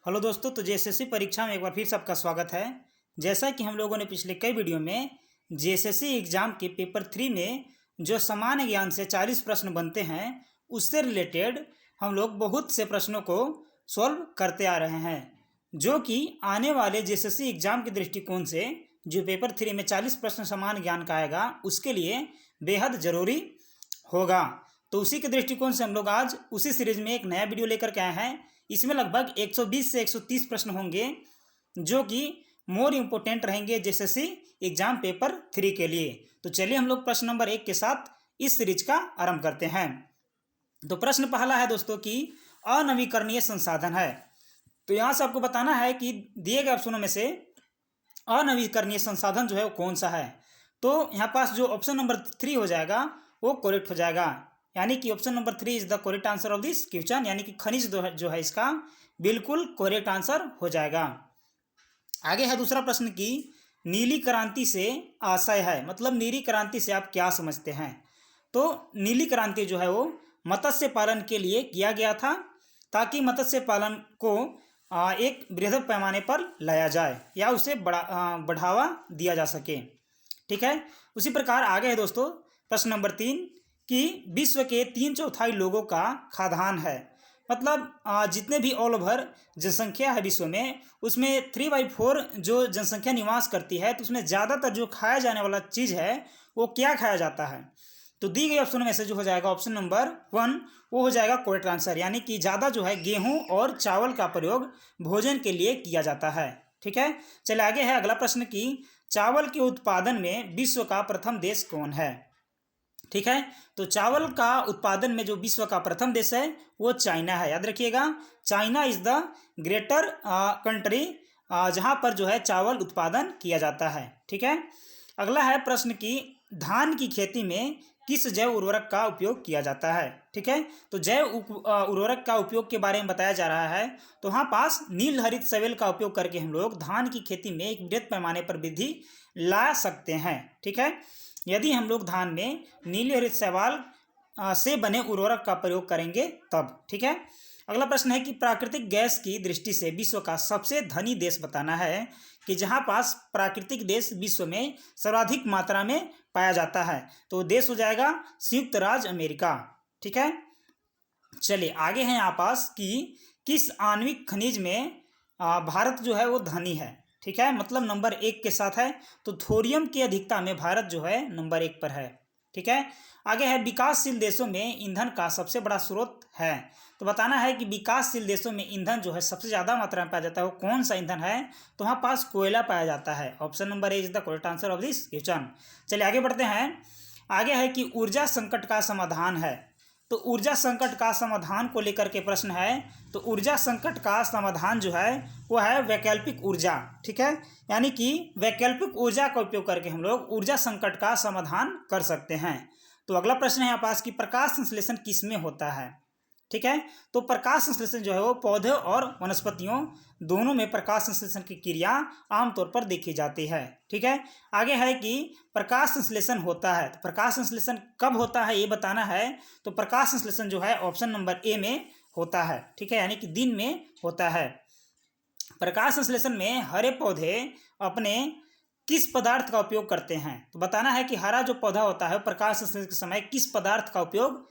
Hello दोस्तों, तो JSSC परीक्षा में एक बार फिर सबका स्वागत है। जैसा कि हम लोगों ने पिछले कई वीडियो में जेएसएससी एग्ज़ाम के पेपर 3 में जो सामान्य ज्ञान से 40 प्रश्न बनते हैं उससे रिलेटेड हम लोग बहुत से प्रश्नों को सॉल्व करते आ रहे हैं, जो कि आने वाले जेएसएससी एग्ज़ाम के दृष्टिकोण से जो पेपर 3 में 40 प्रश्न सामान्य ज्ञान का आएगा उसके लिए बेहद ज़रूरी होगा। तो उसी के दृष्टिकोण से हम लोग आज उसी सीरीज में एक नया वीडियो लेकर के आए हैं। इसमें लगभग 120 से 130 प्रश्न होंगे जो कि मोर इम्पोर्टेंट रहेंगे जेएसएससी एग्जाम पेपर 3 के लिए। तो चलिए हम लोग प्रश्न नंबर 1 के साथ इस सीरीज का आरंभ करते हैं। तो प्रश्न पहला है दोस्तों कि अनवीकरणीय संसाधन है। तो यहाँ से आपको बताना है कि दिए गए ऑप्शनों में से अनवीकरणीय संसाधन जो है वो कौन सा है। तो यहाँ पास जो ऑप्शन नंबर 3 हो जाएगा वो करेक्ट हो जाएगा, यानी कि option number 3 is the correct answer of this question, यानी कि खनिज जो है इसका बिल्कुल करेक्ट आंसर हो जाएगा। आगे है दूसरा प्रश्न कि नीली क्रांति से आशय है, मतलब नीली क्रांति से आप क्या समझते हैं। तो नीली क्रांति जो है वो मत्स्य पालन के लिए किया गया था ताकि मत्स्य पालन को एक बृहद पैमाने पर लाया जाए या उसे बढ़ावा दिया जा सके। ठीक है, उसी प्रकार आगे है दोस्तों प्रश्न नंबर 3 कि विश्व के 3/4 लोगों का खाद्यान्न है, मतलब जितने भी ऑल ओवर जनसंख्या है विश्व में उसमें 3/4 जो जनसंख्या निवास करती है, तो उसमें ज़्यादातर जो खाया जाने वाला चीज़ है वो क्या खाया जाता है। तो दी गई ऑप्शन में से जो हो जाएगा ऑप्शन नंबर 1 वो हो जाएगा करेक्ट आंसर, यानी कि ज़्यादा जो है गेहूँ और चावल का प्रयोग भोजन के लिए किया जाता है। ठीक है, चलिए आगे है अगला प्रश्न कि चावल के उत्पादन में विश्व का प्रथम देश कौन है। ठीक है, तो चावल का उत्पादन में जो विश्व का प्रथम देश है वो चाइना है। याद रखिएगा, China is the greater country जहां पर जो है चावल उत्पादन किया जाता है। ठीक है, अगला है प्रश्न कि धान की खेती में किस जैव उर्वरक का उपयोग किया जाता है। ठीक है, तो जैव उर्वरक का उपयोग के बारे में बताया जा रहा है। तो वहाँ पास नील हरित सवेल का उपयोग करके हम लोग धान की खेती में एक बृहद पैमाने पर वृद्धि ला सकते हैं। ठीक है, यदि हम लोग धान में नीले हरित शैवाल से बने उर्वरक का प्रयोग करेंगे तब। ठीक है, अगला प्रश्न है कि प्राकृतिक गैस की दृष्टि से विश्व का सबसे धनी देश बताना है कि जहां पास प्राकृतिक गैस विश्व में सर्वाधिक मात्रा में पाया जाता है। तो देश हो जाएगा संयुक्त राज्य अमेरिका। ठीक है, चलिए आगे है यहाँ पास कि किस आणविक खनिज में भारत जो है वो धनी है। ठीक है, मतलब नंबर 1 के साथ है, तो थोरियम की अधिकता में भारत जो है नंबर 1 पर है। ठीक है, आगे है विकासशील देशों में ईंधन का सबसे बड़ा स्रोत है। तो बताना है कि विकासशील देशों में ईंधन जो है सबसे ज़्यादा मात्रा में पाया जाता है वो कौन सा ईंधन है। तो वहाँ पास कोयला पाया जाता है। Option number 1 is the correct answer of this question. चलिए आगे बढ़ते हैं। आगे है कि ऊर्जा संकट का समाधान है। तो ऊर्जा संकट का समाधान को लेकर के प्रश्न है। तो ऊर्जा संकट का समाधान जो है वो है वैकल्पिक ऊर्जा। ठीक है, यानी कि वैकल्पिक ऊर्जा का उपयोग करके हम लोग ऊर्जा संकट का समाधान कर सकते हैं। तो अगला प्रश्न है यहाँ पास कि प्रकाश संश्लेषण किस में होता है। ठीक है, तो प्रकाश संश्लेषण जो है वो पौधे और वनस्पतियों दोनों में प्रकाश संश्लेषण की क्रिया आमतौर पर देखी जाती है। ठीक है, आगे है कि प्रकाश संश्लेषण होता है, तो प्रकाश संश्लेषण कब होता है ये बताना है। तो प्रकाश संश्लेषण जो है ऑप्शन नंबर ए में होता है। ठीक है, यानी कि दिन में होता है। प्रकाश संश्लेषण में हरे पौधे अपने किस पदार्थ का उपयोग करते हैं। तो बताना है कि हरा जो पौधा होता है प्रकाश संश्लेषण के समय किस पदार्थ का उपयोग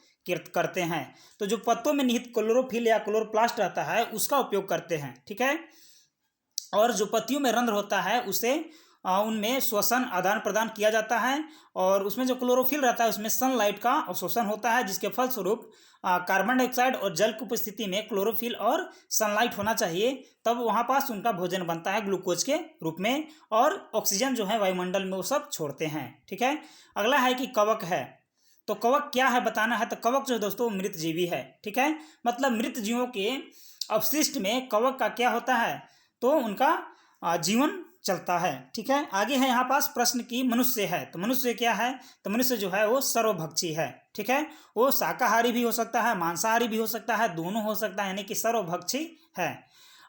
करते हैं। तो जो पत्तों में निहित क्लोरोफिल या क्लोरोप्लास्ट रहता है उसका उपयोग करते हैं। ठीक है, और जो पत्तियों में रंध्र होता है उसे उनमें श्वसन आदान प्रदान किया जाता है, और उसमें जो क्लोरोफिल रहता है उसमें सनलाइट का अवशोषण होता है, जिसके फलस्वरूप कार्बन डाइऑक्साइड और जल की उपस्थिति में क्लोरोफिल और सनलाइट होना चाहिए, तब वहाँ पास उनका भोजन बनता है ग्लूकोज के रूप में, और ऑक्सीजन जो है वायुमंडल में वो सब छोड़ते हैं। ठीक है, अगला है कि कवक है। तो कवक क्या है बताना है। तो कवक जो है दोस्तों मृत जीवी है। ठीक है, मतलब मृत जीवों के अवशिष्ट में कवक का क्या होता है, तो उनका जीवन चलता है। ठीक है, आगे है यहाँ पास प्रश्न की मनुष्य है। तो मनुष्य क्या है, तो मनुष्य जो है वो सर्वभक्षी है। ठीक है, वो शाकाहारी भी हो सकता है, मांसाहारी भी हो सकता है, दोनों हो सकता है, यानी कि सर्वभक्षी है।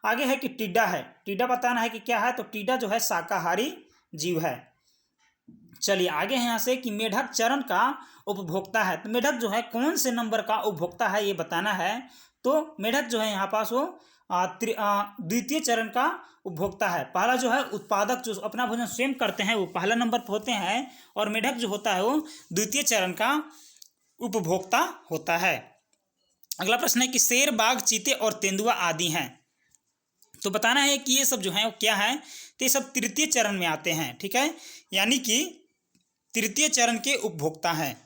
आगे है कि टिड्डा है। टिड्डा बताना है कि क्या है। तो टिड्डा जो है शाकाहारी जीव है। चलिए आगे है यहाँ से कि मेढक चरण का उपभोक्ता है। तो मेढक जो है कौन से नंबर का उपभोक्ता है ये बताना है। तो मेढक जो है यहाँ पास वो द्वितीय चरण का उपभोक्ता है। पहला जो है उत्पादक जो अपना भोजन स्वयं करते हैं वो पहला नंबर पर होते हैं, और मेढक जो होता है वो द्वितीय चरण का उपभोक्ता होता है। अगला प्रश्न है कि शेर, बाघ, चीते और तेंदुआ आदि हैं, तो बताना है कि ये सब जो है वो क्या है, तो ये सब तृतीय चरण में आते हैं, ठीक है, यानी कि तृतीय चरण के उपभोक्ता हैं।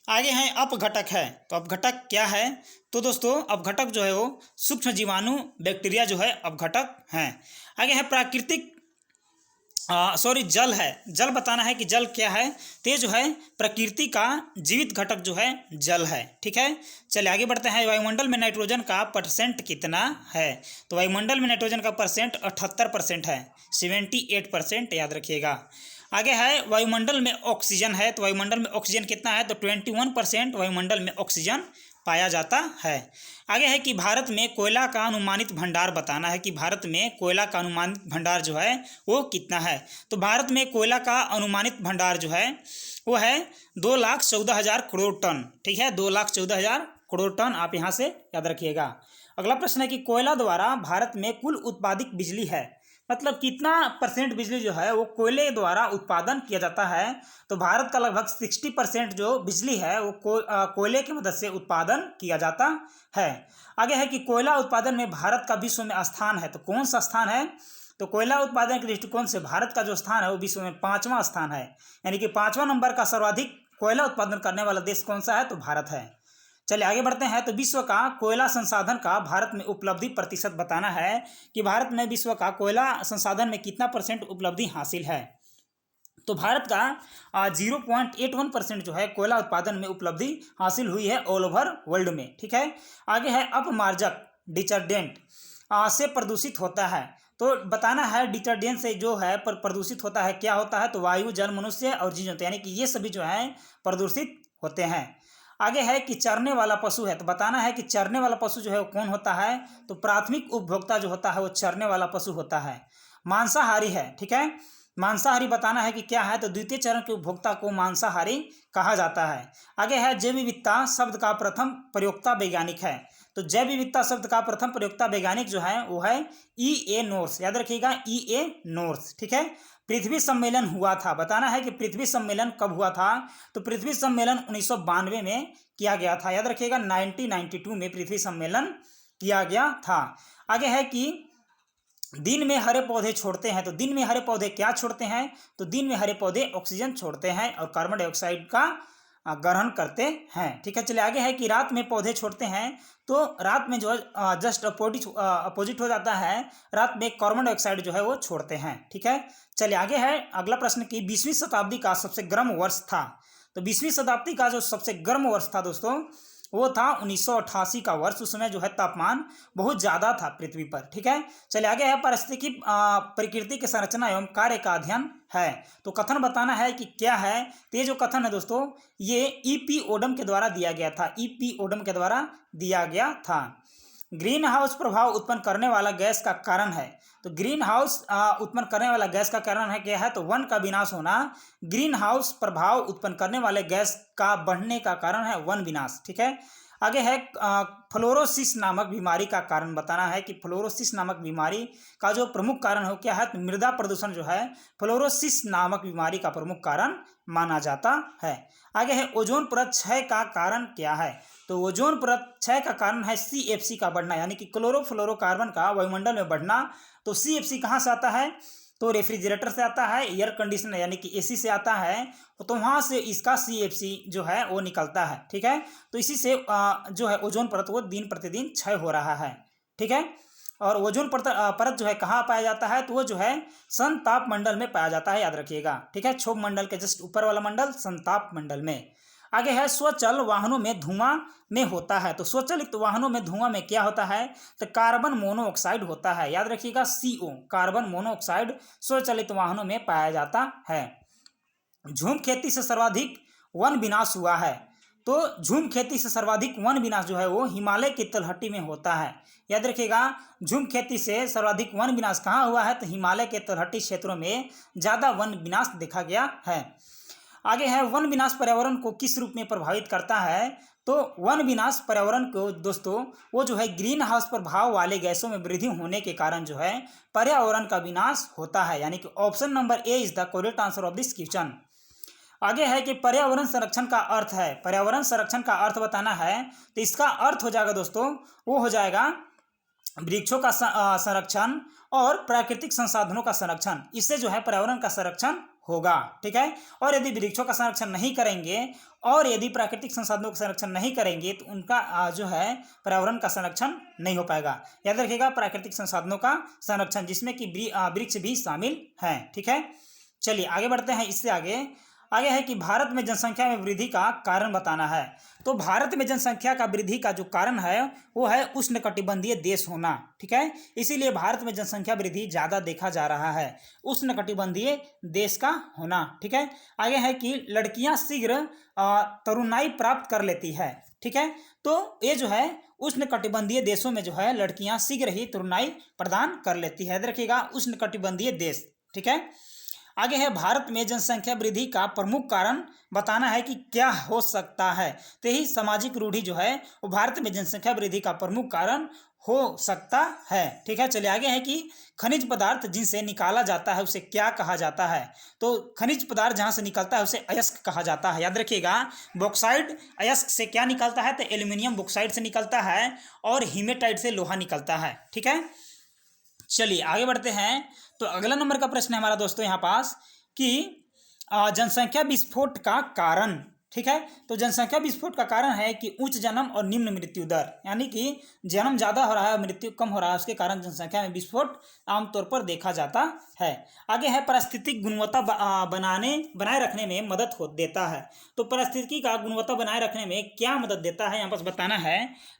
आगे है अपघटक है, तो अपघटक क्या है, तो दोस्तों अपघटक जो है वो सूक्ष्म जीवाणु बैक्टीरिया जो है अपघटक हैं। आगे है प्राकृतिक जल है, जल बताना है कि जल क्या है, तो ये जो है प्रकृति का जीवित घटक जो है जल है, ठीक है। चलिए आगे बढ़ते हैं। वायुमंडल में नाइट्रोजन का परसेंट कितना है, तो वायुमंडल में नाइट्रोजन का परसेंट 78% है, 78% याद रखिएगा। आगे है वायुमंडल में ऑक्सीजन है, तो वायुमंडल में ऑक्सीजन कितना है, तो 21% वायुमंडल में ऑक्सीजन पाया जाता है। आगे है कि भारत में कोयला का अनुमानित भंडार बताना है कि भारत में कोयला का अनुमानित भंडार जो है वो कितना है, तो भारत में कोयला का अनुमानित भंडार जो है वो है 2,14,000 करोड़ टन, ठीक है, 2,14,000 करोड़ टन, आप यहाँ से याद रखिएगा। अगला प्रश्न है कि कोयला द्वारा भारत में कुल उत्पादित बिजली है, मतलब कितना परसेंट बिजली जो है वो कोयले द्वारा उत्पादन किया जाता है, तो भारत का लगभग 60% जो बिजली है वो कोयले की मदद से उत्पादन किया जाता है। आगे है कि कोयला उत्पादन में भारत का विश्व में स्थान है, तो कौन सा स्थान है, तो कोयला उत्पादन के दृष्टिकोण से भारत का जो स्थान है वो विश्व में 5वां स्थान है, यानी कि 5वां नंबर का सर्वाधिक कोयला उत्पादन करने वाला देश कौन सा है, तो भारत है। चलिए आगे बढ़ते हैं। तो विश्व का कोयला संसाधन का भारत में उपलब्धि प्रतिशत बताना है कि भारत में विश्व का कोयला संसाधन में कितना परसेंट उपलब्धि हासिल है, तो भारत का 0.81% जो है कोयला उत्पादन में उपलब्धि हासिल हुई है ऑल ओवर वर्ल्ड में, ठीक है। आगे है अपमार्जक डिटर्जेंट से प्रदूषित होता है, तो बताना है डिटर्जेंट से जो है प्रदूषित होता है क्या होता है, तो वायु, जल, मनुष्य और जीव जंतु, यानी कि ये सभी जो है प्रदूषित होते हैं। आगे है कि चरने वाला पशु है, तो बताना है कि चरने वाला पशु जो है वो कौन होता है, तो प्राथमिक उपभोक्ता जो होता है वो चरने वाला पशु होता है। मांसाहारी है, ठीक है, मांसाहारी बताना है कि क्या है, तो द्वितीय चरण के उपभोक्ता को मांसाहारी कहा जाता है। आगे है जैव विविधता शब्द का प्रथम प्रयोक्ता वैज्ञानिक है, तो जैव विविधता शब्द का प्रथम प्रयोक्ता वैज्ञानिक जो है वो है E.A. नोर्स, याद रखिएगा E.A. नोर्स, ठीक है। पृथ्वी सम्मेलन हुआ था, बताना है कि पृथ्वी सम्मेलन कब हुआ था, तो पृथ्वी सम्मेलन 1992 में किया गया था, याद रखिएगा 1992 में पृथ्वी सम्मेलन किया गया था। आगे है कि दिन में हरे पौधे छोड़ते हैं, तो दिन में हरे पौधे क्या छोड़ते हैं, तो दिन में हरे पौधे ऑक्सीजन छोड़ते हैं और कार्बन डाइऑक्साइड का ग्रहण करते हैं, ठीक है। चलिए आगे है कि रात में पौधे छोड़ते हैं, तो रात में जो जस्ट अपोजिट हो जाता है, रात में कार्बन डाइऑक्साइड जो है वो छोड़ते हैं, ठीक है। चलिए आगे है अगला प्रश्न कि 20वीं शताब्दी का सबसे गर्म वर्ष था, तो 20वीं शताब्दी का जो सबसे गर्म वर्ष था दोस्तों वो था 1988 का वर्ष, उस समय जो है तापमान बहुत ज़्यादा था पृथ्वी पर, ठीक है। चलिए आगे है पारिस्थितिकी प्रकृति की संरचना एवं कार्य का अध्ययन है, तो कथन बताना है कि क्या है, तो ये जो कथन है दोस्तों ये E.P. ओडम के द्वारा दिया गया था, E.P. ओडम के द्वारा दिया गया था। ग्रीन हाउस प्रभाव उत्पन्न करने वाला गैस का कारण है, तो ग्रीन हाउस उत्पन्न करने वाला गैस का कारण है क्या है, तो वन का विनाश होना ग्रीन हाउस प्रभाव उत्पन्न करने वाले गैस का बढ़ने का कारण है वन विनाश, ठीक है। आगे है फ्लोरोसिस नामक बीमारी का कारण बताना है कि फ्लोरोसिस नामक बीमारी का जो प्रमुख कारण हो क्या है, तो मृदा प्रदूषण जो है फ्लोरोसिस नामक बीमारी का प्रमुख कारण माना जाता है। आगे है ओजोन परत क्षय का कारण क्या है, तो ओजोन परत क्षय का कारण है CFC का बढ़ना, यानी कि क्लोरोफ्लोरोकार्बन का वायुमंडल में बढ़ना। तो CFC कहाँ से आता है, तो रेफ्रिजरेटर से आता है, एयर कंडीशनर यानी कि AC से आता है, तो वहाँ से इसका CFC जो है वो निकलता है, ठीक है। तो इसी से जो है ओजोन परत वो दिन प्रतिदिन क्षय हो रहा है, ठीक है। और ओजोन परत जो है कहाँ पाया जाता है, तो वो जो है समताप मंडल में पाया जाता है, याद रखिएगा, ठीक है। क्षोभ मंडल के जस्ट ऊपर वाला मंडल समताप मंडल में। आगे है स्वचल वाहनों में धुआं में होता है, तो स्वचालित वाहनों में धुआं में क्या होता है, तो कार्बन मोनोऑक्साइड होता है, याद रखिएगा CO, कार्बन मोनोऑक्साइड स्वचालित वाहनों में पाया जाता है। झूम खेती से सर्वाधिक वन विनाश हुआ है, तो झूम खेती से सर्वाधिक वन विनाश जो है वो हिमालय की तलहटी में होता है, याद रखिएगा। झूम खेती से सर्वाधिक वन विनाश कहाँ हुआ है, तो हिमालय के तलहटी क्षेत्रों में ज़्यादा वन विनाश देखा गया है। आगे है वन विनाश पर्यावरण को किस रूप में प्रभावित करता है, तो वन विनाश पर्यावरण को दोस्तों वो जो है ग्रीन हाउस प्रभाव वाले गैसों में वृद्धि होने के कारण जो है पर्यावरण का विनाश होता है, यानी कि option number A is the correct answer of this question. आगे है कि पर्यावरण संरक्षण का अर्थ है, पर्यावरण संरक्षण का अर्थ बताना है, तो इसका अर्थ हो जाएगा दोस्तों, वो हो जाएगा वृक्षों का संरक्षण और प्राकृतिक संसाधनों का संरक्षण। इससे जो है पर्यावरण का संरक्षण होगा, ठीक है। और यदि वृक्षों का संरक्षण नहीं करेंगे और यदि प्राकृतिक संसाधनों का संरक्षण नहीं करेंगे तो उनका जो है पर्यावरण का संरक्षण नहीं हो पाएगा। याद रखिएगा, प्राकृतिक संसाधनों का संरक्षण जिसमें कि वृक्ष भी शामिल हैं, ठीक है। चलिए आगे बढ़ते हैं। इससे आगे है कि भारत में जनसंख्या में वृद्धि का कारण बताना है। तो भारत में जनसंख्या का वृद्धि का जो कारण है वो है उष्णकटिबंधीय देश होना, ठीक है। इसीलिए भारत में जनसंख्या वृद्धि ज़्यादा देखा जा रहा है, उष्णकटिबंधीय देश का होना, ठीक है। आगे है कि लड़कियां शीघ्र तरुणाई प्राप्त कर लेती है, ठीक है। तो ये जो है उष्णकटिबंधीय देशों में जो है लड़कियां शीघ्र ही तरुणाई प्रदान कर लेती है। याद रखिएगा, उष्णकटिबंधीय देश, ठीक है। आगे है भारत में जनसंख्या वृद्धि का प्रमुख कारण बताना है कि क्या हो सकता है। तो यही सामाजिक रूढ़ि जो है वो भारत में जनसंख्या वृद्धि का प्रमुख कारण हो सकता है, ठीक है। चलिए आगे है कि खनिज पदार्थ जिनसे निकाला जाता है उसे क्या कहा जाता है। तो खनिज पदार्थ जहाँ से निकलता है उसे अयस्क कहा जाता है। याद रखिएगा, बॉक्साइड अयस्क से क्या निकलता है, तो एल्यूमिनियम बॉक्साइड से निकलता है और हीमेटाइट से लोहा निकलता है, ठीक है। चलिए आगे बढ़ते हैं। तो अगला नंबर का प्रश्न है हमारा दोस्तों यहाँ पास कि जनसंख्या विस्फोट का कारण, ठीक है। तो जनसंख्या विस्फोट का कारण है कि उच्च जन्म और निम्न मृत्यु दर, यानी कि जन्म ज़्यादा हो रहा है मृत्यु कम हो रहा है, उसके कारण जनसंख्या में विस्फोट आमतौर पर देखा जाता है। आगे है पारिस्थितिक गुणवत्ता बनाए रखने में मदद देता है। तो पारिस्थितिकी का गुणवत्ता बनाए रखने में क्या मदद देता है यहाँ पर बताना है।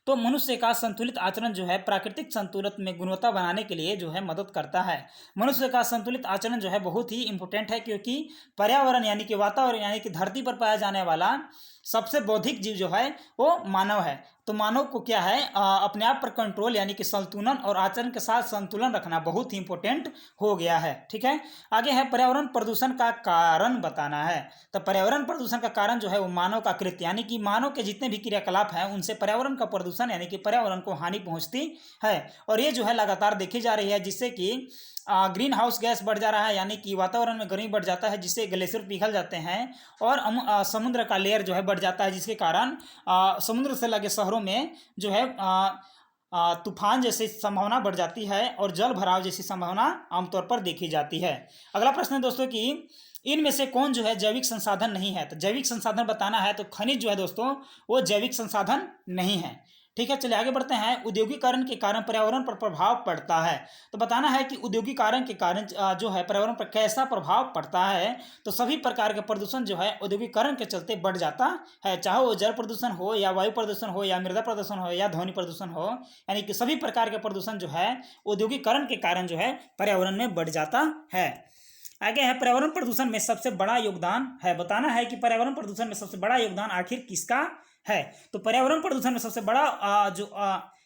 तो मनुष्य का संतुलित आचरण जो है प्राकृतिक संतुलन में गुणवत्ता बनाने के लिए जो है मदद करता है। मनुष्य का संतुलित आचरण जो है बहुत ही इंपॉर्टेंट है, क्योंकि पर्यावरण यानी कि वातावरण यानी कि धरती पर पाया जाने वाला सबसे बौद्धिक जीव जो है वो मानव है। तो मानव को क्या है, अपने आप पर कंट्रोल यानी कि संतुलन और आचरण के साथ संतुलन रखना बहुत ही इंपॉर्टेंट हो गया है, ठीक है। आगे है पर्यावरण प्रदूषण का कारण बताना है। तो पर्यावरण प्रदूषण का कारण जो है वो मानव का कृत्य यानी कि मानव के जितने भी क्रियाकलाप हैं उनसे पर्यावरण का प्रदूषण यानी कि पर्यावरण को हानि पहुंचती है। और ये जो है लगातार देखी जा रही है, जिससे कि ग्रीन हाउस गैस बढ़ जा रहा है, यानी कि वातावरण में गर्मी बढ़ जाता है, जिससे ग्लेशियर पिघल जाते हैं और समुद्र का लेयर जो है बढ़ जाता है, जिसके कारण समुद्र से लगे शहरों में जो है तूफान जैसी संभावना बढ़ जाती है और जल भराव जैसी संभावना आमतौर पर देखी जाती है। अगला प्रश्न है दोस्तों कि इनमें से कौन जो है जैविक संसाधन नहीं है। तो जैविक संसाधन बताना है, तो खनिज जो है दोस्तों वो जैविक संसाधन नहीं है, ठीक है। चलिए आगे बढ़ते हैं। औद्योगिकरण के कारण पर्यावरण पर प्रभाव पड़ता है। तो बताना है कि औद्योगिकरण के कारण जो है पर्यावरण पर कैसा प्रभाव पड़ता है। तो सभी प्रकार के प्रदूषण जो है औद्योगिकरण के चलते बढ़ जाता है, चाहे वो जल प्रदूषण हो या वायु प्रदूषण हो या मृदा प्रदूषण हो या ध्वनि प्रदूषण हो, यानी कि सभी प्रकार के प्रदूषण जो है औद्योगिकरण के कारण जो है पर्यावरण में बढ़ जाता है। आगे है पर्यावरण प्रदूषण में सबसे बड़ा योगदान है। बताना है कि पर्यावरण प्रदूषण में सबसे बड़ा योगदान आखिर किसका है। तो पर्यावरण प्रदूषण में सबसे बड़ा जो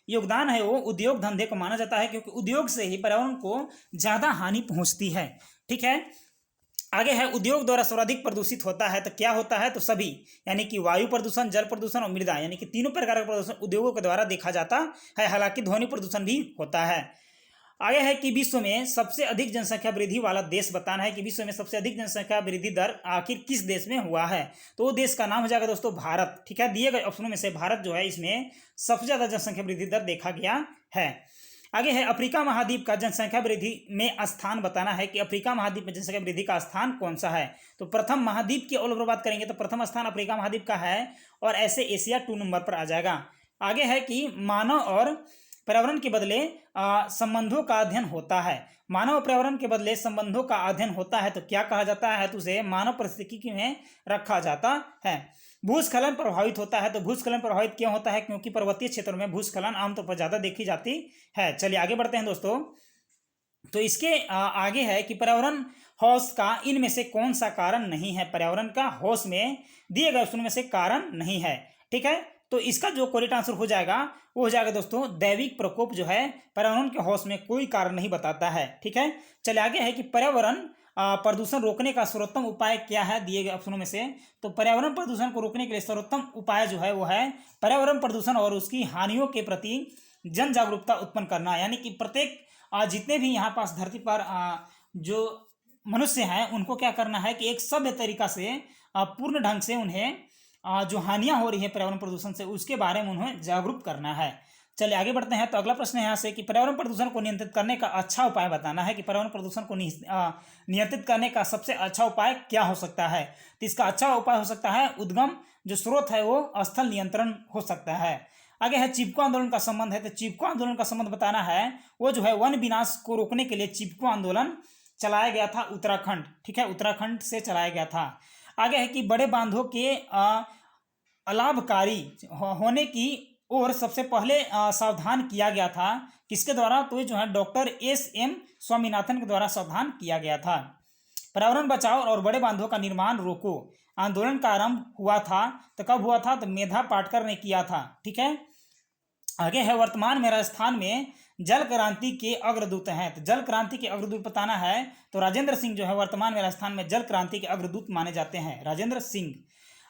योगदान है वो उद्योग धंधे को माना जाता है, क्योंकि उद्योग से ही पर्यावरण को ज़्यादा हानि पहुंचती है, ठीक है। आगे है उद्योग द्वारा सर्वाधिक प्रदूषित होता है। तो क्या होता है, तो सभी यानी कि वायु प्रदूषण, जल प्रदूषण और मृदा यानी कि तीनों प्रकार का प्रदूषण उद्योगों के द्वारा देखा जाता है। हालांकि ध्वनि प्रदूषण भी होता है। आगे है कि विश्व में सबसे अधिक जनसंख्या वृद्धि वाला देश बताना है कि विश्व में सबसे अधिक जनसंख्या वृद्धि दर आखिर किस देश में हुआ है। तो वो देश का नाम हो जाएगा दोस्तों भारत, ठीक है। दिए गए ऑप्शनों में से भारत जो है इसमें सबसे ज़्यादा जनसंख्या वृद्धि दर देखा गया है। आगे है अफ्रीका महाद्वीप का जनसंख्या वृद्धि में स्थान बताना है कि अफ्रीका महाद्वीप में जनसंख्या वृद्धि का स्थान कौन सा है। तो प्रथम महाद्वीप की ऑल ओवर बात करेंगे तो प्रथम स्थान अफ्रीका महाद्वीप का है और ऐसे एशिया 2 नंबर पर आ जाएगा। आगे है कि मानव और पर्यावरण के बदले संबंधों का अध्ययन होता है। मानव और पर्यावरण के बदले संबंधों का अध्ययन होता है तो क्या कहा जाता है, तो उसे मानव पारिस्थितिकी में रखा जाता है। भूस्खलन प्रभावित होता है। तो भूस्खलन प्रभावित क्यों होता है, क्योंकि पर्वतीय क्षेत्रों में भूस्खलन आमतौर पर ज़्यादा देखी जाती है। चलिए आगे बढ़ते हैं दोस्तों। तो इसके आगे है कि पर्यावरण होश का इनमें से कौन सा कारण नहीं है। पर्यावरण का होश में दिए गए ऑप्शन में से कारण नहीं है, ठीक है। तो इसका जो करेक्ट आंसर हो जाएगा वो हो जाएगा दोस्तों दैविक प्रकोप जो है पर्यावरण के होश में कोई कारण नहीं बताता है, ठीक है। चलिए आगे है कि पर्यावरण प्रदूषण रोकने का सर्वोत्तम उपाय क्या है दिए गए ऑप्शनों में से? तो पर्यावरण प्रदूषण को रोकने के लिए सर्वोत्तम उपाय जो है वो है पर्यावरण प्रदूषण और उसकी हानियों के प्रति जन जागरूकता उत्पन्न करना। यानी कि प्रत्येक जितने भी यहाँ पास धरती पर जो मनुष्य हैं उनको क्या करना है कि एक सभ्य तरीका से पूर्ण ढंग से उन्हें जो हानियां हो रही है पर्यावरण प्रदूषण से उसके बारे में उन्हें जागरूक करना है। चलिए आगे बढ़ते हैं। तो अगला प्रश्न है यहाँ से कि पर्यावरण प्रदूषण को नियंत्रित करने का अच्छा उपाय बताना है कि पर्यावरण प्रदूषण को नियंत्रित करने का सबसे अच्छा उपाय क्या हो सकता है? तो इसका अच्छा उपाय हो सकता है उद्गम जो स्रोत है वो स्थल नियंत्रण हो सकता है। आगे है चिपको आंदोलन का संबंध है। तो चिपको आंदोलन का संबंध बताना है वो जो है वन विनाश को रोकने के लिए चिपको आंदोलन चलाया गया था उत्तराखंड, ठीक है, उत्तराखंड से चलाया गया था। आगे है कि बड़े बांधों के अलाभकारी होने की और सबसे पहले सावधान किया गया था किसके द्वारा? तो ये जो है डॉक्टर एस.एम. स्वामीनाथन के द्वारा सावधान किया गया था। पर्यावरण बचाओ और बड़े बांधों का निर्माण रोको आंदोलन का आरंभ हुआ था तो कब हुआ था? तो मेधा पाटकर ने किया था, ठीक है। आगे है वर्तमान में राजस्थान में जल क्रांति के अग्रदूत हैं। तो जल क्रांति के अग्रदूत बताना है तो राजेंद्र सिंह जो है वर्तमान में राजस्थान में जल क्रांति के अग्रदूत माने जाते हैं, राजेंद्र सिंह।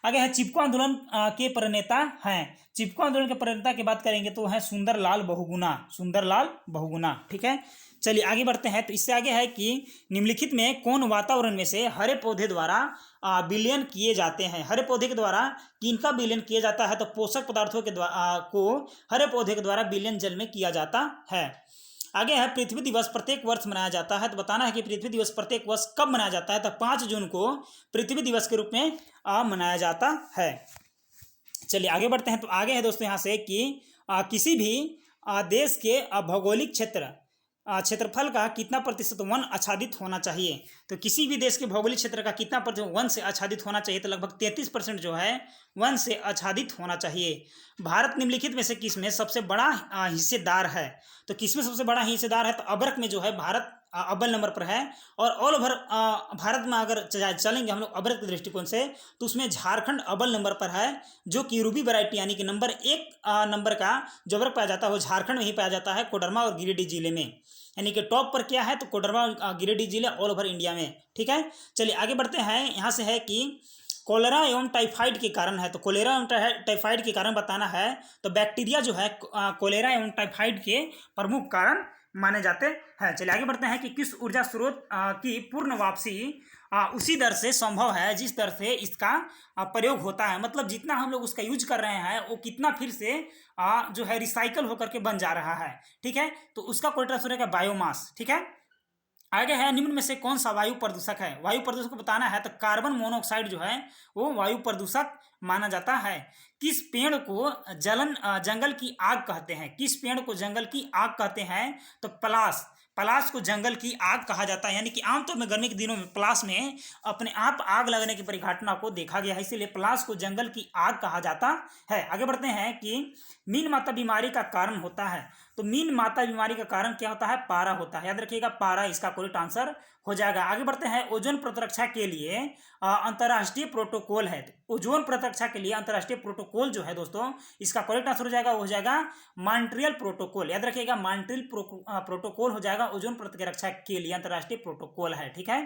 आगे है चिपको आंदोलन के प्रणेता हैं। चिपको आंदोलन के प्रणेता की बात करेंगे तो है सुंदरलाल बहुगुणा, सुंदरलाल बहुगुणा, ठीक है। चलिए आगे बढ़ते हैं। तो इससे आगे है कि निम्नलिखित में कौन वातावरण में से हरे पौधे द्वारा विलयन किए जाते हैं? हरे पौधे के द्वारा किनका विलयन किया जाता है? तो पोषक पदार्थों के द्वारा को हरे पौधे के द्वारा विलयन जल में किया जाता है। आगे है पृथ्वी दिवस प्रत्येक वर्ष मनाया जाता है। तो बताना है कि पृथ्वी दिवस प्रत्येक वर्ष कब मनाया जाता है? तो 5 जून को पृथ्वी दिवस के रूप में मनाया जाता है। चलिए आगे बढ़ते हैं। तो आगे है दोस्तों यहाँ से कि किसी भी देश के भौगोलिक क्षेत्रफल का कितना प्रतिशत वन आच्छादित होना चाहिए? तो किसी भी देश के भौगोलिक क्षेत्र का कितना प्रतिशत वन से आच्छादित होना चाहिए? तो लगभग 33% जो है वन से आच्छादित होना चाहिए। भारत निम्नलिखित में से किसमें सबसे बड़ा हिस्सेदार है? तो किसमें सबसे बड़ा हिस्सेदार है? तो अबरक में जो है भारत अव्वल नंबर पर है। और ऑल ओवर भारत में अगर चलेंगे हम लोग अबरक के दृष्टिकोण से तो उसमें झारखंड अव्वल नंबर पर है, जो कि रूबी वैरायटी यानी कि नंबर 1 नंबर का जो अबरक पाया जाता है वो झारखंड में ही पाया जाता है, कोडरमा और गिरिडीह जिले में। यानी कि टॉप पर क्या है? तो कोडरमा और गिरिडीह जिले ऑल ओवर इंडिया में, ठीक है। चलिए आगे बढ़ते हैं। यहाँ से है कि कोलेरा एवं टाइफाइड के कारण है। तो कोलेरा एवं टाइफाइड के कारण बताना है तो बैक्टीरिया जो है कोलेरा एवं टाइफाइड के प्रमुख कारण माने जाते हैं। चलिए आगे बढ़ते हैं कि किस ऊर्जा स्रोत की पूर्ण वापसी उसी दर से संभव है जिस दर से इसका प्रयोग होता है। मतलब जितना हम लोग उसका यूज कर रहे हैं वो कितना फिर से जो है रिसाइकल होकर के बन जा रहा है, ठीक है। तो उसका कोई स्रोत है बायोमास, ठीक है। आगे है निम्न में से कौन सा वायु प्रदूषक है? वायु प्रदूषक को बताना है तो कार्बन मोनोऑक्साइड जो है वो वायु प्रदूषक माना जाता है। किस पेड़ को जंगल की आग कहते हैं? किस पेड़ को जंगल की आग कहते हैं? तो पलाश, पलाश को जंगल की आग कहा जाता है। यानी कि आमतौर में गर्मी के दिनों में पलाश में अपने आप आग लगने की परिघटना को देखा गया है, इसीलिए पलाश को जंगल की आग कहा जाता है। आगे बढ़ते हैं कि मीन माता बीमारी का कारण होता है। तो मीन माता बीमारी का कारण क्या होता है? पारा होता है, याद रखिएगा पारा इसका करेक्ट आंसर हो जाएगा। आगे बढ़ते हैं। ओजोन प्रतिरक्षा के लिए अंतर्राष्ट्रीय प्रोटोकॉल है। तो ओजोन प्रतिरक्षा के लिए अंतर्राष्ट्रीय प्रोटोकॉल जो है दोस्तों इसका करेक्ट आंसर हो जाएगा, वो हो जाएगा मॉन्ट्रियल प्रोटोकॉल। याद रखिएगा मॉन्ट्रियल प्रोटोकॉल हो जाएगा, ओजोन प्रतिरक्षा के लिए अंतर्राष्ट्रीय प्रोटोकॉल है, ठीक है।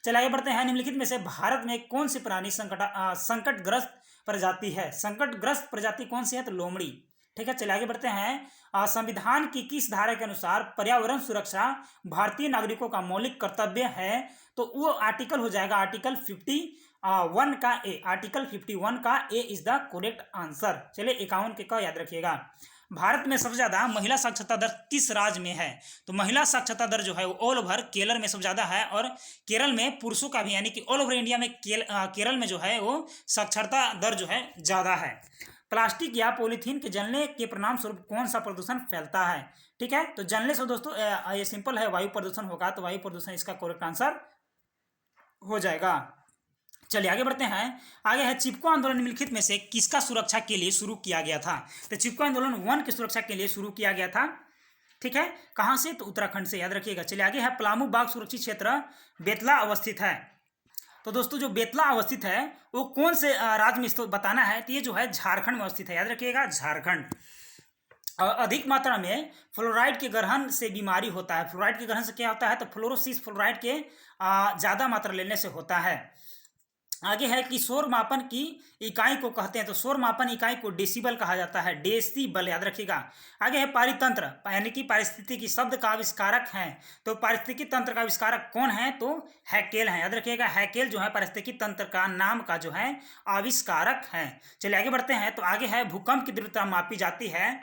चलिए आगे बढ़ते हैं। निम्नलिखित में से भारत में कौन सी प्राणी संकटग्रस्त प्रजाति है? संकटग्रस्त प्रजाति कौन सी है? तो लोमड़ी, ठीक है। चलिए आगे बढ़ते हैं। संविधान की किस धारा के अनुसार पर्यावरण सुरक्षा भारतीय नागरिकों का मौलिक कर्तव्य है? तो वो आर्टिकल हो जाएगा आर्टिकल 51 का ए। आर्टिकल 51 का ए इज द करेक्ट आंसर। चलिए 51 के का याद रखिएगा। भारत में सबसे ज्यादा महिला साक्षरता दर किस राज्य में है? तो महिला साक्षरता दर जो है वो ऑल ओवर केरल में सबसे ज्यादा है, और केरल में पुरुषों का भी यानी कि ऑल ओवर इंडिया में केरल में जो है वो साक्षरता दर जो है ज्यादा है। प्लास्टिक या पॉलीथीन के जलने के परिणाम स्वरूप कौन सा प्रदूषण फैलता है? ठीक है, तो जलने से दोस्तों ये सिंपल है, वायु प्रदूषण होगा, तो वायु प्रदूषण इसका करेक्ट आंसर हो जाएगा। चलिए आगे बढ़ते हैं। आगे है चिपको आंदोलन निम्नलिखित में से किसका सुरक्षा के लिए शुरू किया गया था? तो चिपको आंदोलन वन की सुरक्षा के लिए शुरू किया गया था, ठीक है। कहाँ से? तो उत्तराखंड से, याद रखिएगा। चलिए आगे है पलामू बाघ सुरक्षित क्षेत्र बेतला अवस्थित है। तो दोस्तों जो बेतला अवस्थित है वो कौन से राज्य में स्थित बताना है? तो ये जो है झारखंड में अवस्थित है, याद रखिएगा झारखंड। अधिक मात्रा में फ्लोराइड के ग्रहण से बीमारी होता है। फ्लोराइड के ग्रहण से क्या होता है, तो फ्लोरोसिस फ्लोराइड के ज़्यादा मात्रा लेने से होता है। आगे है कि शोर मापन की इकाई को कहते हैं, तो शोर मापन इकाई को डेसिबल कहा जाता है, डेसिबल याद रखिएगा। आगे है पारितंत्र, यानी कि पारिस्थितिकी शब्द का आविष्कारक है, तो पारिस्थितिकी तंत्र का आविष्कारक कौन है, तो हैकेल है, याद रखिएगा। हैकेल जो है पारिस्थितिकी तंत्र का नाम का जो है आविष्कारक है। चलिए आगे बढ़ते हैं। तो आगे है भूकंप की तीव्रता मापी जाती है,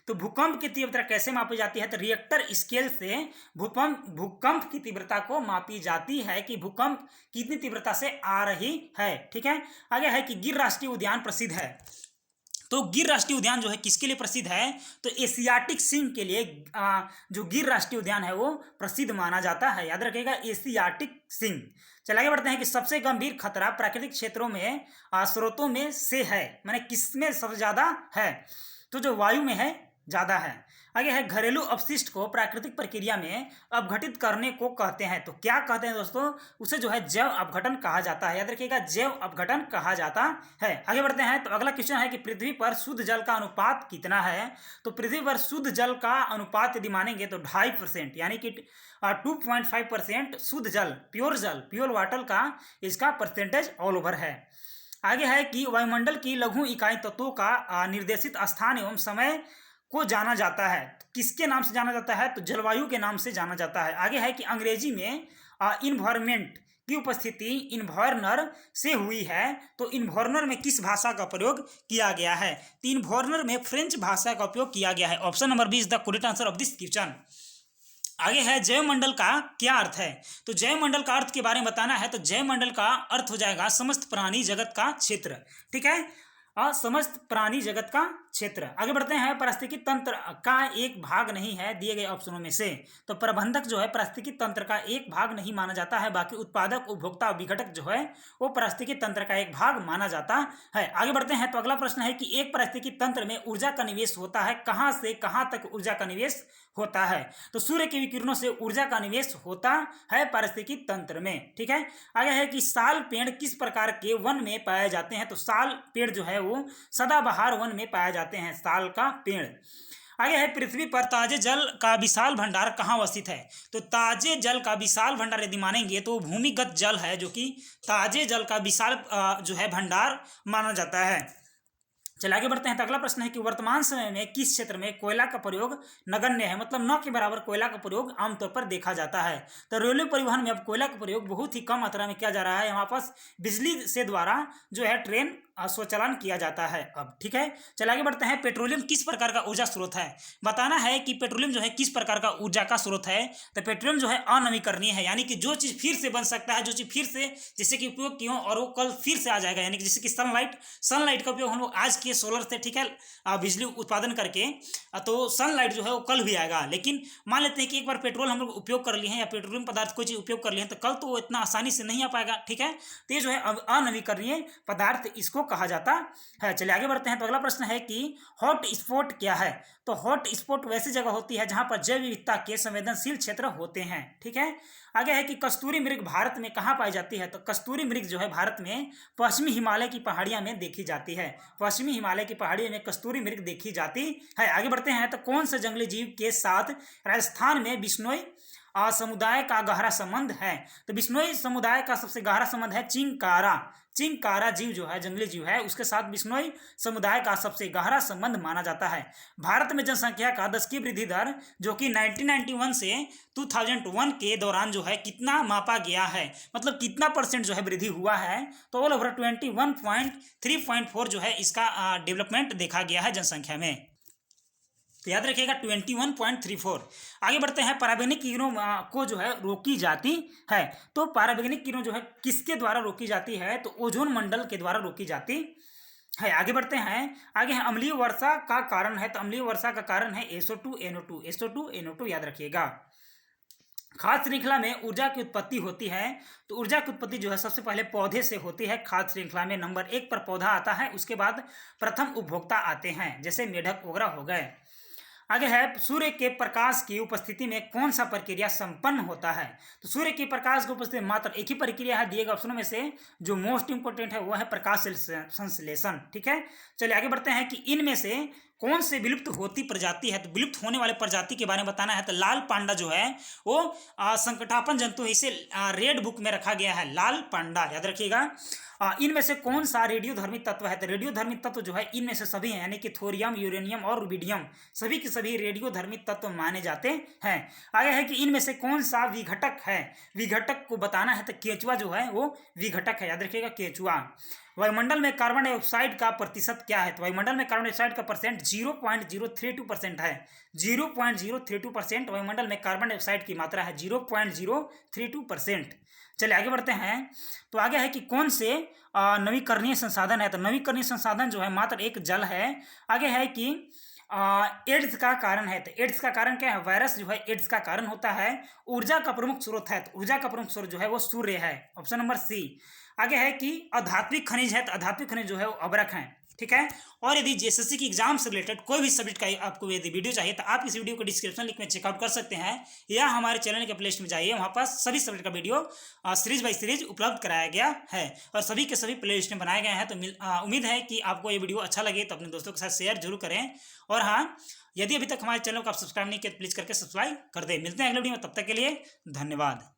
तो भूकंप की तीव्रता कैसे मापी जाती है, तो रिएक्टर स्केल से भूकंप की तीव्रता को मापी जाती है कि भूकंप कितनी तीव्रता से आ रही है। ठीक है। आगे है कि गिर राष्ट्रीय उद्यान प्रसिद्ध है, तो गिर राष्ट्रीय उद्यान जो है किसके लिए प्रसिद्ध है, तो एशियाटिक सिंह के लिए जो गिर राष्ट्रीय उद्यान है वो प्रसिद्ध माना जाता है, याद रखिएगा, एशियाटिक सिंह। चलिए आगे बढ़ते हैं कि सबसे गंभीर खतरा प्राकृतिक क्षेत्रों में स्रोतों में से है, माने किसमें सबसे ज्यादा है, तो जो वायु में है ज़्यादा है। आगे है घरेलू अपशिष्ट को प्राकृतिक प्रक्रिया में अपघटित करने को कहते हैं, तो क्या कहते हैं दोस्तों, उसे जो है जैव अपघटन कहा जाता है, याद रखिएगा, जैव अपघटन कहा जाता है। आगे बढ़ते हैं। तो अगला क्वेश्चन है कि पृथ्वी पर शुद्ध जल का अनुपात कितना है, तो पृथ्वी पर शुद्ध जल का अनुपात यदि मानेंगे तो 2.5%, यानी कि 2.5% शुद्ध जल, प्योर वाटर का इसका परसेंटेज ऑल ओवर है। आगे है कि वायुमंडल की लघु इकाई तत्वों का निर्देशित स्थान एवं समय को जाना जाता है, किसके नाम से जाना जाता है, तो जलवायु के नाम से जाना जाता है। आगे है कि अंग्रेजी में इन्वायरमेंट की उपस्थिति इन्वायरनर से हुई है, तो इन्वायरनर में किस भाषा का प्रयोग किया गया है, तो इन्वायरनर में फ्रेंच भाषा का उपयोग किया गया है। Option number B is the correct answer of this question. आगे है जैवमंडल का क्या अर्थ है, तो जैवमंडल का अर्थ के बारे में बताना है, तो जैवमंडल का अर्थ हो जाएगा समस्त प्राणी जगत का क्षेत्र। ठीक है, समस्त प्राणी जगत का क्षेत्र। आगे बढ़ते हैं। पारिस्थितिकी तंत्र का एक भाग नहीं है दिए गए ऑप्शनों में से, तो प्रबंधक जो है पारिस्थितिकी तंत्र का एक भाग नहीं माना जाता है, बाकी उत्पादक उपभोक्ता विघटक जो है वो पारिस्थितिकी तंत्र का एक भाग माना जाता है। आगे बढ़ते हैं। तो अगला प्रश्न है कि एक पारिस्थितिकी तंत्र में ऊर्जा का निवेश होता है, कहाँ से कहाँ तक ऊर्जा का निवेश होता है, तो सूर्य के विकिरणों से ऊर्जा का निवेश होता है पारिस्थितिकी तंत्र में। ठीक है। आगे है कि साल पेड़ किस प्रकार के वन में पाए जाते हैं, तो साल पेड़ जो है वो सदाबहार वन में पाए जाते हैं, साल का पेड़। आगे है पृथ्वी पर ताजे जल का विशाल भंडार कहाँ अवस्थित है, तो ताजे जल का विशाल भंडार यदि मानेंगे तो भूमिगत जल है, जो कि ताजे जल का विशाल जो है भंडार माना जाता है। चलिए आगे बढ़ते हैं। तो अगला प्रश्न है कि वर्तमान समय में किस क्षेत्र में कोयला का प्रयोग नगण्य है, मतलब न के बराबर कोयला का प्रयोग आमतौर पर देखा जाता है, तो रेलवे परिवहन में अब कोयला का प्रयोग बहुत ही कम मात्रा में किया जा रहा है। हमारे पास बिजली से द्वारा जो है ट्रेन स्वचालन किया जाता है अब। ठीक है। चलिए आगे बढ़ते हैं। पेट्रोलियम किस प्रकार का ऊर्जा स्रोत है, बताना है कि पेट्रोलियम जो है किस प्रकार का ऊर्जा का स्रोत है, तो पेट्रोलियम जो है अनवीकरणीय है, यानी कि जो चीज़ फिर से बन सकता है, जो चीज़ फिर से जैसे कि उपयोग किए और वो कल फिर से आ जाएगा, यानी कि जैसे कि सनलाइट का उपयोग हम लोग आज किए सोलर से, ठीक है, बिजली उत्पादन करके, तो सनलाइट जो है वो कल भी आएगा। लेकिन मान लेते हैं कि एक बार पेट्रोल हम लोग उपयोग कर लिए हैं या पेट्रोलियम पदार्थ कोई चीज़ उपयोग कर लिए हैं, तो कल तो वो इतना आसानी से नहीं आ पाएगा। ठीक है। तो ये जो है अनवीकरणीय पदार्थ इसको कहा जाता है। चलिए आगे बढ़ते हैं। तो अगला प्रश्न है कि हॉट स्पॉट क्या है, तो हॉट स्पॉट वैसी जगह होती है जहां पर जैव विविधता के संवेदनशील क्षेत्र होते हैं। ठीक है। आगे है कि कस्तूरी मृग भारत में कहां पाई जाती है, तो कस्तूरी मृग जो है भारत में पश्चिमी हिमालय की पहाड़ियां में देखी जाती है, पश्चिमी हिमालय की पहाड़ियों में कस्तूरी मृग देखी जाती है। आगे बढ़ते हैं। तो कौन से जंगली जीव के साथ राजस्थान में बिश्नोई समुदाय का गहरा संबंध है, तो बिश्नोई समुदाय का सबसे गहरा संबंध है चिंकारा जीव जो है जंगली जीव है, उसके साथ बिश्नोई समुदाय का सबसे गहरा संबंध माना जाता है। भारत में जनसंख्या का 10 की वृद्धि दर जो कि 1991 से 2001 के दौरान जो है कितना मापा गया है, मतलब कितना % जो है वृद्धि हुआ है, तो ऑल ओवर 21.3.4 जो है इसका डेवलपमेंट देखा गया है जनसंख्या में, तो याद रखिएगा 21.34। आगे बढ़ते हैं। पराबैंगनी किरणों को जो है रोकी जाती है, तो पराबैंगनी किरणों जो है किसके द्वारा रोकी जाती है, तो ओजोन मंडल के द्वारा रोकी जाती है। आगे बढ़ते हैं। आगे है अम्लीय वर्षा का कारण है, तो अम्लीय वर्षा का कारण है SO2 याद रखिएगा। खाद्य श्रृंखला में ऊर्जा की उत्पत्ति होती है, तो ऊर्जा की उत्पत्ति जो है सबसे पहले पौधे से होती है। खाद्य श्रृंखला में नंबर 1 पर पौधा आता है, उसके बाद प्रथम उपभोक्ता आते हैं, जैसे मेढक वगैरह हो गए। आगे है सूर्य के प्रकाश की उपस्थिति में कौन सा प्रक्रिया संपन्न होता है, तो सूर्य के प्रकाश की उपस्थिति में मात्र एक ही प्रक्रिया है दिए गए ऑप्शनों में से, जो मोस्ट इंपोर्टेंट है वो है प्रकाश संश्लेषण। ठीक है। चलिए आगे बढ़ते हैं कि इनमें से कौन से विलुप्त होती प्रजाति है, तो विलुप्त होने वाले प्रजाति के बारे में बताना है। तो लाल पांडा जो है वो संकटापन्न जंतु है, इसे रेड बुक में रखा गया है, लाल पांडा, याद रखिएगा। इनमें से कौन सा रेडियोधर्मी तत्व है, तो रेडियोधर्मी तत्व जो है इनमें से सभी हैं, यानी कि थोरियम, यूरेनियम और रुबिडियम सभी के सभी रेडियोधर्मी तत्व माने जाते हैं। आगे है कि इनमें से कौन सा विघटक है, विघटक को बताना है। तो केचुआ जो है वो विघटक है, याद रखिएगा, केचुआ। वायुमंडल में कार्बन डाइऑक्साइड का प्रतिशत क्या है, तो वायुमंडल में कार्बन डाइऑक्साइड का परसेंट 0.032% है। 0.032% वायुमंडल में कार्बन डाइऑक्साइड की मात्रा है, 0.032%। चलिए आगे बढ़ते हैं। तो आगे है कि कौन से नवीकरणीय संसाधन है, तो नवीकरणीय संसाधन जो है मात्र एक जल है। आगे है कि एड्स का कारण है, तो एड्स का कारण क्या है, वायरस जो है एड्स का कारण होता है। ऊर्जा का प्रमुख स्रोत है, तो ऊर्जा का प्रमुख स्रोत जो है वो सूर्य है, ऑप्शन नंबर सी। आगे है कि अधात्विक खनिज है, तो अधात्विक खनिज जो है वो अभ्रक है, ठीक है। और यदि जेएसएससी की एग्जाम से रिलेटेड कोई भी सब्जेक्ट का आपको यदि वीडियो चाहिए तो आप इस वीडियो को डिस्क्रिप्शन लिंक में चेकआउट कर सकते हैं, या हमारे चैनल के प्लेलिस्ट में जाइए, वहाँ पर सभी सब्जेक्ट का वीडियो सीरीज बाई सीरीज उपलब्ध कराया गया है और सभी के सभी प्लेलिस्ट में बनाए गए हैं। तो उम्मीद है कि आपको ये वीडियो अच्छा लगे तो अपने दोस्तों के साथ शेयर जरूर करें। और हाँ, यदि अभी तक हमारे चैनल को आप सब्सक्राइब नहीं किया तो प्लीज़ करके सब्सक्राइब कर दें। मिलते हैं अगले वीडियो में, तब तक के लिए धन्यवाद।